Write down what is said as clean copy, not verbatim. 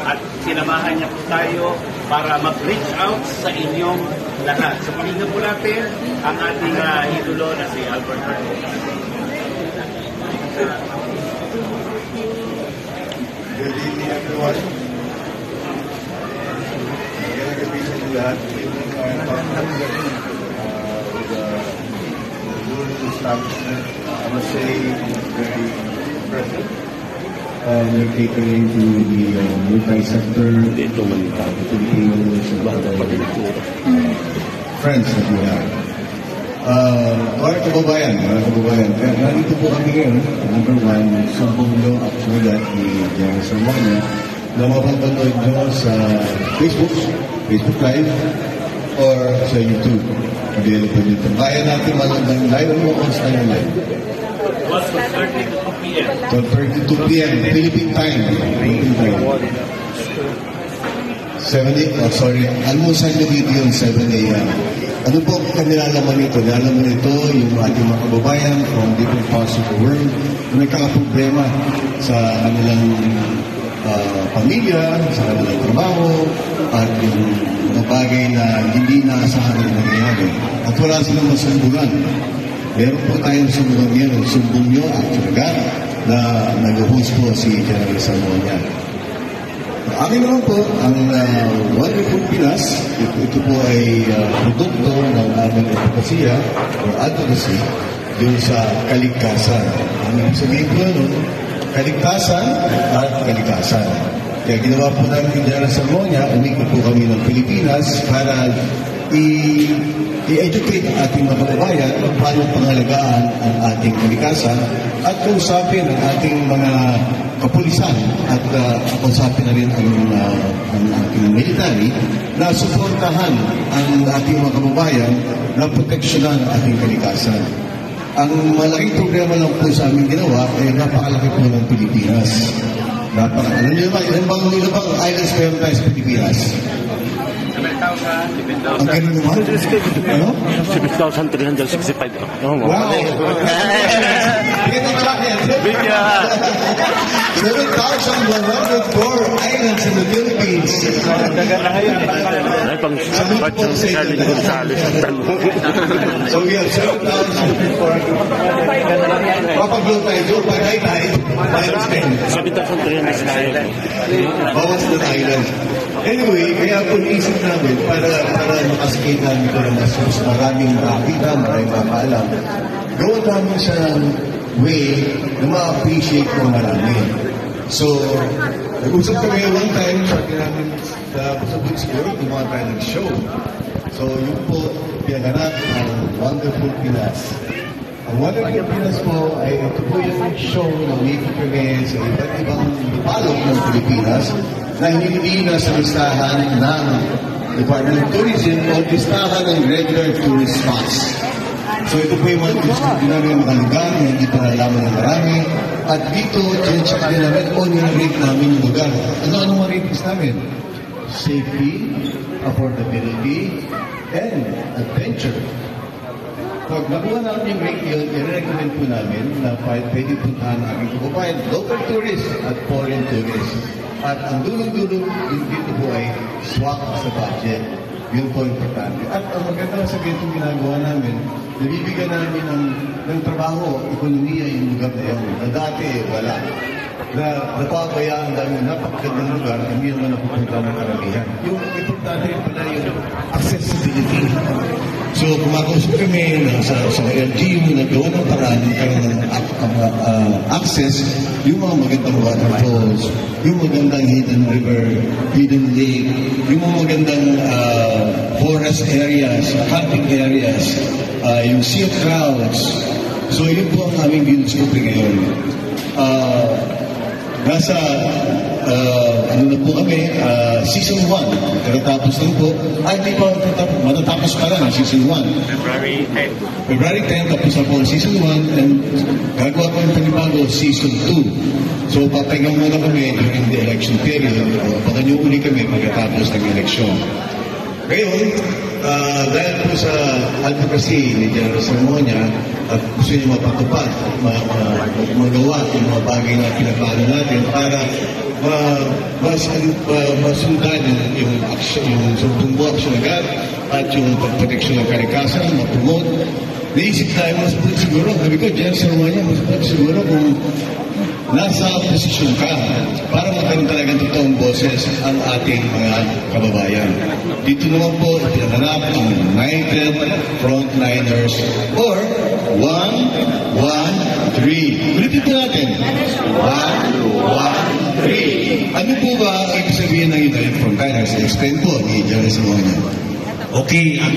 at sinamahan niya po tayo para mag-reach out sa inyong lahat. So pakinggan po natin ang ating idolo na si Albert Marcos. Good evening, everyone. Magandang gabi sa inyo lahat. The establishment, I must say, is very impressive. We're catering to the multi-sector, the Filipinos, friends that we have. Mga kababayan, nandito po kami ngayon, number one, sumbong nyo actually that ni General Sermonia na mapapanood nyo sa Facebook Live, or sa YouTube. Available dito. Kaya natin malamang live, ano mo sa tayo live? 12:32 p.m. 12:32 p.m. Philippine time. 7 a.m. Almusal na dito yung 7 a.m. Ano po ang nilalaman nito? Nilalaman nito yung ating mga kababayan from different parts of the world na may kakaproblema sa kanilang pamilya, sa kanilang trabaho, at yung mga bagay na hindi naasahan na nangyayari. At wala silang masumbungan. Meron po tayong sumbungan yan. Sumbong nyo at lugar na nag-host po si General Sermonia. Akin naman po, ang Wonderful Pinas, ito po ay produkto ng aming advokasya or advocacy doon sa kaligtasan. Ang sabihin ko nun, kaligtasan at kalikasan. Kaya ginawa po namin yung General Sermonia, umikot po kami ng Pilipinas para i-educate ang ating mga kababayan kung paano pangalagaan ang ating kalikasan at kausapin ang ating mga kapulisan at kausapin na rin ang ating military na suportahan ang ating mga kababayan na proteksyonan ang ating kalikasan. Ang malaking problema lang po sa aming ginawa ay napakalaki po ng Pilipinas. Alam niyo ba, ilan bang islands pa yung tayo sa Pilipinas? 7,000. Ang ganun naman? Ano? 7,365. Wow! Ganun siya yan. 7,104 islands in the Philippines. Ay, pang sabat yung Charlie Gonzales. So we have 7,400. Papag-blow tayo doon, tayo. 7,365. Bawas na islands. Anyway, kaya po naisip namin para makasakit namin ito ng mas maraming makakita, maraming makaalam. Gawin namin siya ng way na ma-appreciate ko marami. So, nag-usap kami one time, sabi namin sa siguro, gumawa tayo ng show. So, yun po, pinaganap ang Wonderful Pinas. Ang Wonderful Pinas po ay ito po yung show na umikot kami sa iba't ibang palog ng Pilipinas na hindi na sa listahan ng Department of Tourism o listahan ng regular tourist spots. So ito po yung mga gusto namin makaligan, hindi pa nalaman ng marami. At dito, check din namin o nirate namin yung lugar. Ano mga ratings namin? Safety, affordability, and adventure. Pag nakuha namin yung rate yun, i-recommend po namin na pwede puntahan ang aming kababayan, local tourists at foreign tourists. At ang dulong-dulong yung dito po ay swak sa budget. Yun po importante. At ang maganda sa ganitong ginagawa namin, nabibigyan namin ng trabaho, ekonomiya yung lugar na yun. Na dati, wala. Na napabayaan dahil napakagandang lugar, hindi naman napupunta ng karamihan. Yung importante pala yung accessibility. So, kumakausap kami sa LGU, nagawa ng paraan ng access, yung mga magandang waterfalls, yung magandang hidden river, hidden lake, yung mga magandang forest areas, hunting areas, yung sea of clouds. So, yun po ang aming dinuskupi ngayon. Nasa, ano na po kami, season 1, katatapos lang po. Ay, di pa matatapos pa lang, season 1. February 10, tapos na po season 1, and gagawa ko yung panibago, season 2. So, papahinga muna kami during the election period. Baka nyo uli kami pagkatapos ng eleksyon. Ngayon, dahil po sa advocacy ni General Sermonia at gusto niya mapatupad, magawa yung mga bagay na pinaplano natin para masundan yung aksyon, yung sumbong aksyon agad at yung pagproteksyon ng kalikasan, ma-promote. Naisip tayo, mas buti siguro, sabi ko, dyan sa Romania, mas buti siguro kung nasa posisyon ka para magkaroon talagang totoong boses ang ating mga kababayan. Dito naman po, pinanganap ang United Frontliners or 1-1-3. Ulitin po natin. 1-1-3. Ano po ba ibig sabihin ng United Frontliners? Explain po ni Jerry Simon. Okay, ang